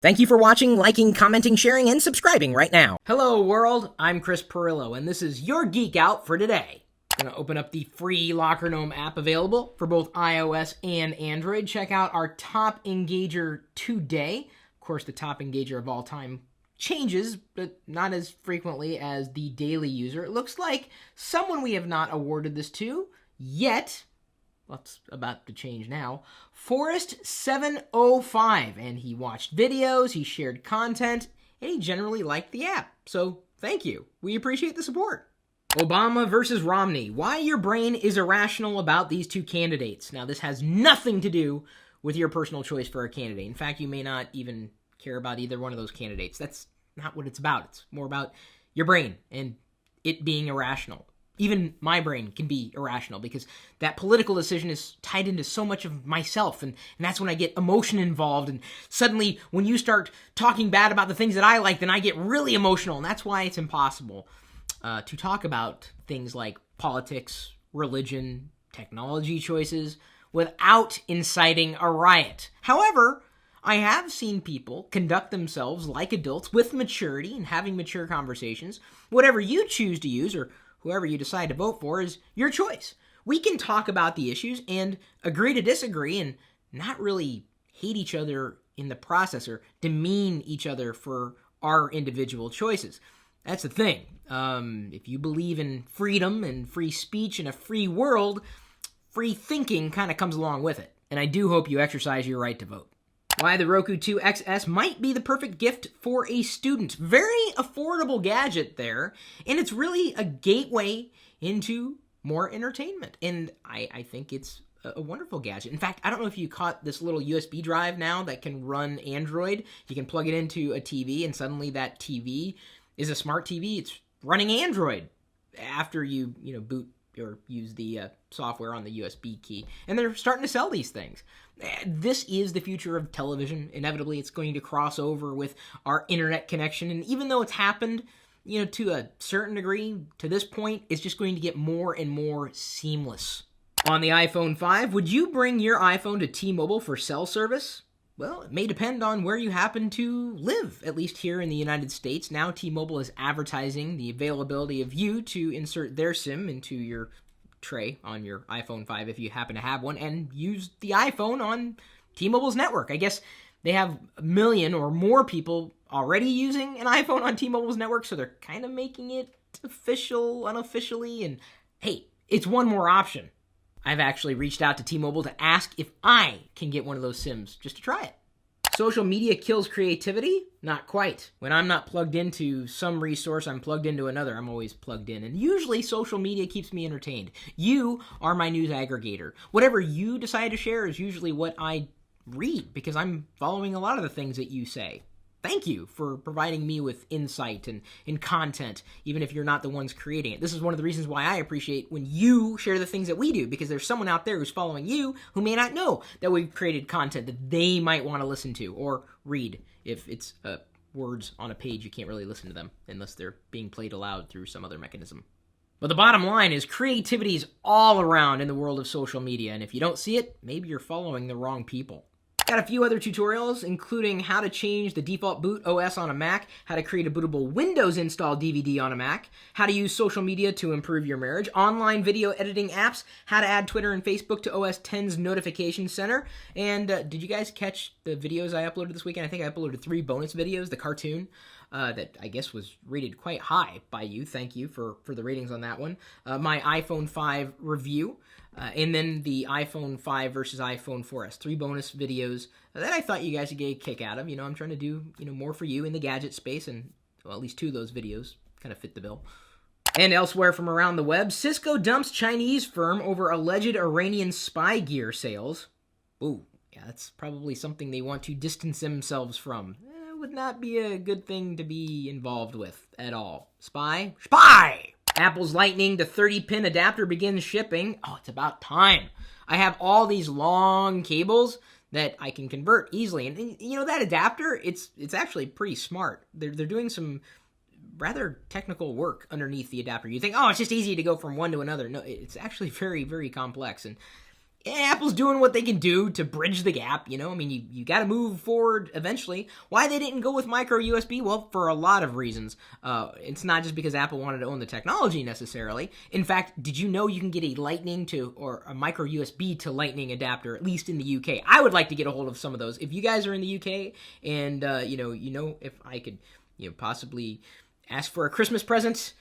Thank you for watching, liking, commenting, sharing, and subscribing right now. Hello world, I'm Chris Pirillo, and this is your Geek Out for today. I'm going to open up the free Locker Gnome app available for both iOS and Android. Check out our top engager today. Of course, the top engager of all time changes, but not as frequently as the daily user. It looks like someone we have not awarded this to yet. That's about to change now. Forrest705, and he watched videos, he shared content, and he generally liked the app. So thank you. We appreciate the support. Obama versus Romney. Why your brain is irrational about these two candidates. Now, this has nothing to do with your personal choice for a candidate. In fact, you may not even care about either one of those candidates. That's not what it's about. It's more about your brain and it being irrational. Even my brain can be irrational because that political decision is tied into so much of myself, and that's when I get emotion involved, and suddenly when you start talking bad about the things that I like, then I get really emotional, and that's why it's impossible to talk about things like politics, religion, technology choices without inciting a riot. However, I have seen people conduct themselves like adults with maturity and having mature conversations. Whatever you choose to use, or whoever you decide to vote for, is your choice. We can talk about the issues and agree to disagree and not really hate each other in the process or demean each other for our individual choices. That's the thing. If you believe in freedom and free speech and a free world, free thinking kind of comes along with it. And I do hope you exercise your right to vote. Why the Roku 2 XS might be the perfect gift for a student. Very affordable gadget there, and it's really a gateway into more entertainment. And I think it's a wonderful gadget. In fact, I don't know if you caught this little USB drive now that can run Android. You can plug it into a TV, and suddenly that TV is a smart TV. It's running Android after you boot or use the software on the USB key. And they're starting to sell these things. This is the future of television. Inevitably, it's going to cross over with our internet connection. And even though it's happened, to a certain degree, to this point, it's just going to get more and more seamless. On the iPhone 5, would you bring your iPhone to T-Mobile for cell service? Well, it may depend on where you happen to live, at least here in the United States. Now T-Mobile is advertising the availability of you to insert their SIM into your tray on your iPhone 5 if you happen to have one, and use the iPhone on T-Mobile's network. I guess they have 1 million or more people already using an iPhone on T-Mobile's network, so they're kind of making it official, unofficially, and hey, it's one more option. I've actually reached out to T-Mobile to ask if I can get one of those SIMs just to try it. Social media kills creativity? Not quite. When I'm not plugged into some resource, I'm plugged into another. I'm always plugged in. And usually social media keeps me entertained. You are my news aggregator. Whatever you decide to share is usually what I read because I'm following a lot of the things that you say. Thank you for providing me with insight and content, even if you're not the ones creating it. This is one of the reasons why I appreciate when you share the things that we do, because there's someone out there who's following you who may not know that we've created content that they might want to listen to or read. If it's words on a page, you can't really listen to them unless they're being played aloud through some other mechanism. But the bottom line is creativity is all around in the world of social media, and if you don't see it, maybe you're following the wrong people. Got a few other tutorials, including how to change the default boot OS on a Mac, how to create a bootable Windows install DVD on a Mac, how to use social media to improve your marriage, online video editing apps, how to add Twitter and Facebook to OS X's notification center, and did you guys catch the videos I uploaded this weekend? I think I uploaded 3 bonus videos, the cartoon, that I guess was rated quite high by you. Thank you for the ratings on that one. My iPhone 5 review, and then the iPhone 5 versus iPhone 4S. 3 bonus videos that I thought you guys would get a kick out of. I'm trying to do, more for you in the gadget space, and well, at least 2 of those videos kind of fit the bill. And elsewhere from around the web, Cisco dumps Chinese firm over alleged Iranian spy gear sales. Ooh, yeah, that's probably something they want to distance themselves from. Would not be a good thing to be involved with at all. Spy? Spy! Apple's Lightning to 30-pin adapter begins shipping. Oh, it's about time. I have all these long cables that I can convert easily. And that adapter, it's actually pretty smart. They're doing some rather technical work underneath the adapter. You think, oh, it's just easy to go from one to another. No, it's actually very, very complex. And Apple's doing what they can do to bridge the gap, I mean, you got to move forward eventually. Why they didn't go with micro USB? Well, for a lot of reasons. It's not just because Apple wanted to own the technology necessarily. In fact, did you know you can get a Lightning to, or a micro USB to Lightning adapter, at least in the UK? I would like to get a hold of some of those. If you guys are in the UK and, if I could, possibly ask for a Christmas present,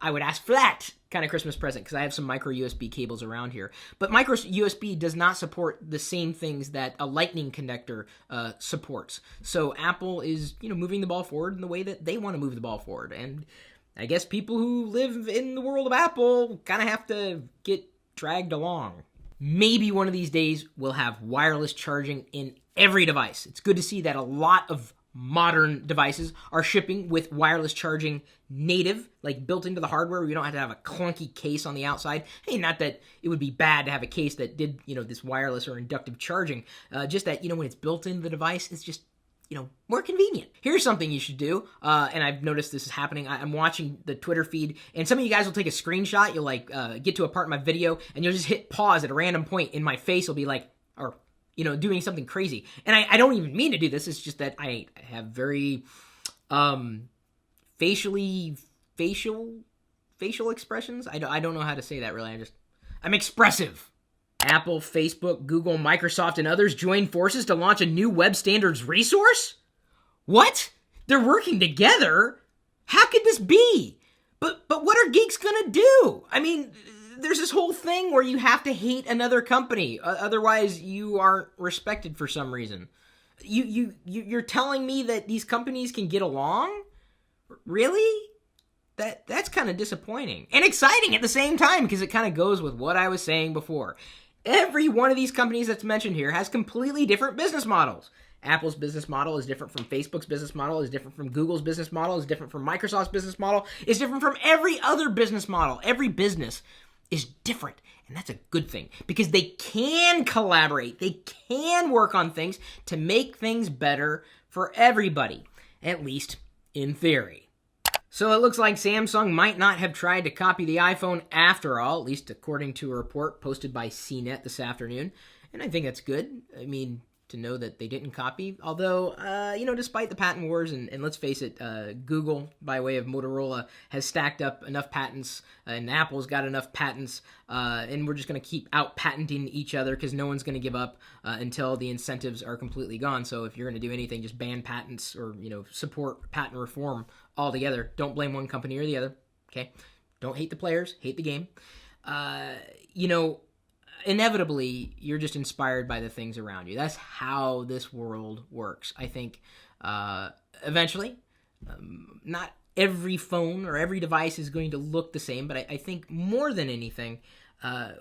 I would ask for that kind of Christmas present because I have some micro USB cables around here. But micro USB does not support the same things that a Lightning connector supports. So Apple is, moving the ball forward in the way that they want to move the ball forward. And I guess people who live in the world of Apple kind of have to get dragged along. Maybe one of these days we'll have wireless charging in every device. It's good to see that a lot of modern devices are shipping with wireless charging native, like built into the hardware where you don't have to have a clunky case on the outside. Hey, not that it would be bad to have a case that did, this wireless or inductive charging, just that, when it's built into the device, it's just, more convenient. Here's something you should do, and I've noticed this is happening. I'm watching the Twitter feed, and some of you guys will take a screenshot. You'll, get to a part of my video, and you'll just hit pause at a random point, and my face will be like, or doing something crazy. And I don't even mean to do this. It's just that I have very facial expressions. I don't know how to say that really. I'm expressive. Apple, Facebook, Google, Microsoft, and others join forces to launch a new web standards resource? What? They're working together? How could this be? But what are geeks gonna do? I mean, there's this whole thing where you have to hate another company, otherwise you aren't respected for some reason. You're telling me that these companies can get along? Really? That's kind of disappointing and exciting at the same time because it kind of goes with what I was saying before. Every one of these companies that's mentioned here has completely different business models. Apple's business model is different from Facebook's business model, is different from Google's business model, is different from Microsoft's business model, is different from every other business model. Every business is different, and that's a good thing because they can collaborate. They can work on things to make things better for everybody, at least in theory. So it looks like Samsung might not have tried to copy the iPhone after all, at least according to a report posted by CNET this afternoon, and I think that's good. I mean, to know that they didn't copy, although, despite the patent wars, and let's face it, Google, by way of Motorola, has stacked up enough patents, and Apple's got enough patents, and we're just going to keep out-patenting each other because no one's going to give up until the incentives are completely gone. So if you're going to do anything, just ban patents or, support patent reform altogether. Don't blame one company or the other, okay? Don't hate the players, hate the game. Inevitably, you're just inspired by the things around you. That's how this world works. I think eventually, not every phone or every device is going to look the same, but I think more than anything,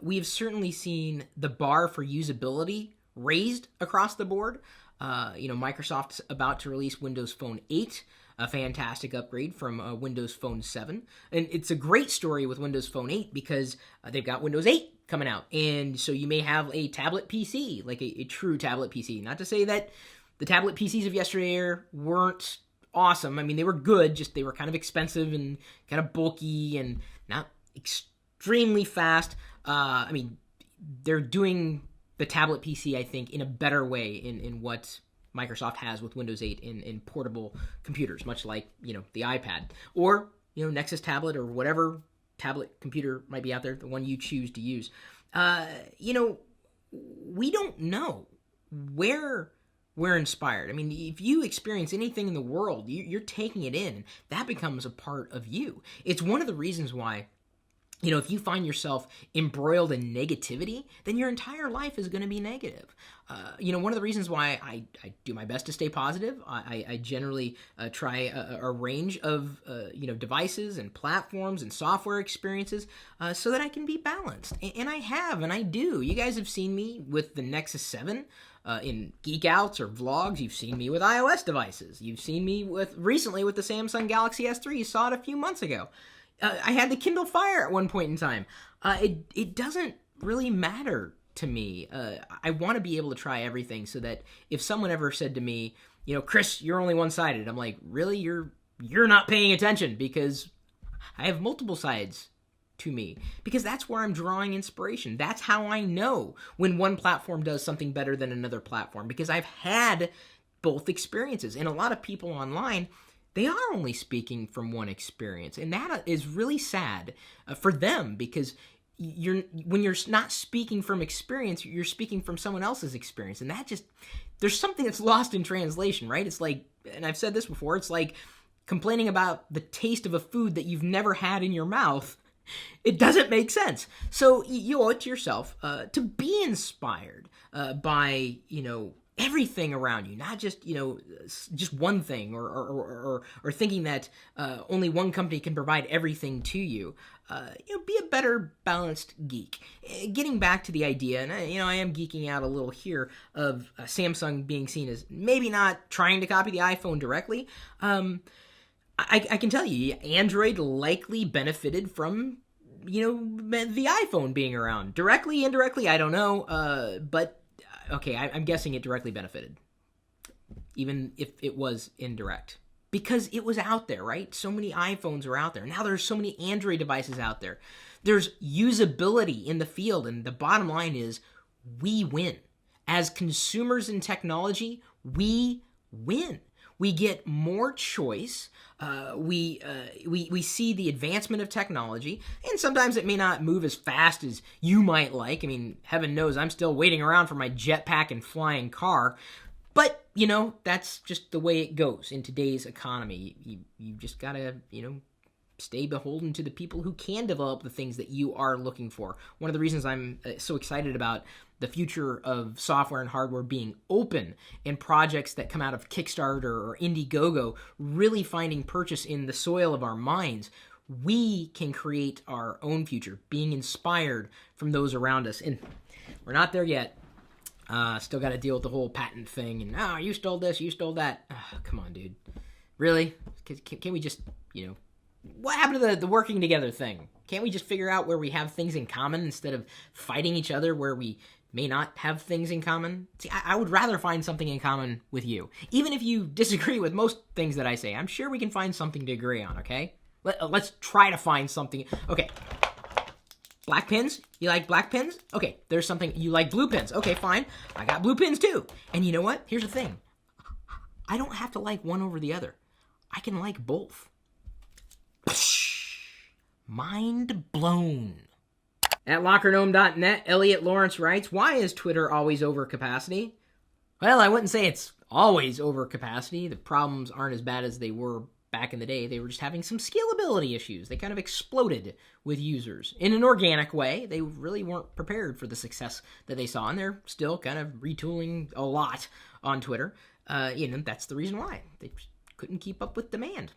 we have certainly seen the bar for usability raised across the board. Microsoft's about to release Windows Phone 8, a fantastic upgrade from Windows Phone 7. And it's a great story with Windows Phone 8 because they've got Windows 8 coming out. And so you may have a tablet PC, like a true tablet PC. Not to say that the tablet PCs of yesteryear weren't awesome. I mean, they were good, just they were kind of expensive and kind of bulky and not extremely fast. They're doing the tablet PC, I think, in a better way in what Microsoft has with Windows 8 in portable computers, much like, the iPad or, Nexus tablet or whatever tablet computer might be out there, the one you choose to use. We don't know where we're inspired. I mean, if you experience anything in the world, you're taking it in. That becomes a part of you. It's one of the reasons why, if you find yourself embroiled in negativity, then your entire life is going to be negative. One of the reasons why I do my best to stay positive, I generally try a range of, devices and platforms and software experiences so that I can be balanced. And I have, and I do. You guys have seen me with the Nexus 7 in Geek Outs or vlogs. You've seen me with iOS devices. You've seen me recently with the Samsung Galaxy S3. You saw it a few months ago. I had the Kindle Fire at one point in time. It doesn't really matter to me. I want to be able to try everything so that if someone ever said to me, Chris, you're only one-sided, I'm like, really? You're not paying attention because I have multiple sides to me, because that's where I'm drawing inspiration. That's how I know when one platform does something better than another platform, because I've had both experiences. And a lot of people online, they are only speaking from one experience, and that is really sad for them, because when you're not speaking from experience, you're speaking from someone else's experience, and that just, there's something that's lost in translation, right? It's like, and I've said this before, it's like complaining about the taste of a food that you've never had in your mouth. It doesn't make sense. So you owe it to yourself to be inspired by, everything around you, not just, just one thing, or thinking that only one company can provide everything to you. Be a better balanced geek. Getting back to the idea, and I am geeking out a little here, of Samsung being seen as maybe not trying to copy the iPhone directly. I can tell you, Android likely benefited from, the iPhone being around. Directly, indirectly, I don't know, but okay, I'm guessing it directly benefited, even if it was indirect, because it was out there, right? So many iPhones are out there. Now there's so many Android devices out there. There's usability in the field, and the bottom line is we win. As consumers in technology, we win. We get more choice. We see the advancement of technology, and sometimes it may not move as fast as you might like. I mean, heaven knows I'm still waiting around for my jetpack and flying car. But, that's just the way it goes in today's economy. You just gotta, stay beholden to the people who can develop the things that you are looking for. One of the reasons I'm so excited about the future of software and hardware being open, and projects that come out of Kickstarter or Indiegogo really finding purchase in the soil of our minds, we can create our own future, being inspired from those around us. And we're not there yet. Still got to deal with the whole patent thing, and you stole this, you stole that. Come on, dude. Really? Can we just, what happened to the working together thing? Can't we just figure out where we have things in common instead of fighting each other where we may not have things in common? See, I would rather find something in common with you. Even if you disagree with most things that I say, I'm sure we can find something to agree on, okay? Let's try to find something. Okay. Black pins? You like black pins? Okay, there's something. You like blue pins? Okay, fine. I got blue pins too. And you know what? Here's the thing. I don't have to like one over the other. I can like both. Mind blown. At LockerGnome.net, Eliot Lawrence writes, why is Twitter always over capacity? Well, I wouldn't say it's always over capacity. The problems aren't as bad as they were back in the day. They were just having some scalability issues. They kind of exploded with users in an organic way. They really weren't prepared for the success that they saw, and they're still kind of retooling a lot on Twitter. That's the reason why. They couldn't keep up with demand.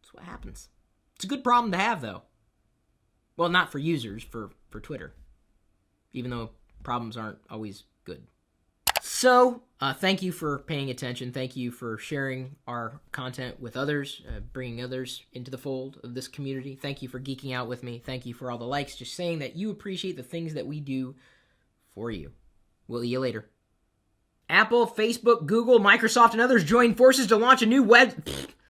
That's what happens. It's a good problem to have, though. Well, not for users, for Twitter. Even though problems aren't always good. So, thank you for paying attention. Thank you for sharing our content with others, bringing others into the fold of this community. Thank you for geeking out with me. Thank you for all the likes, just saying that you appreciate the things that we do for you. We'll see you later. Apple, Facebook, Google, Microsoft, and others join forces to launch a new web...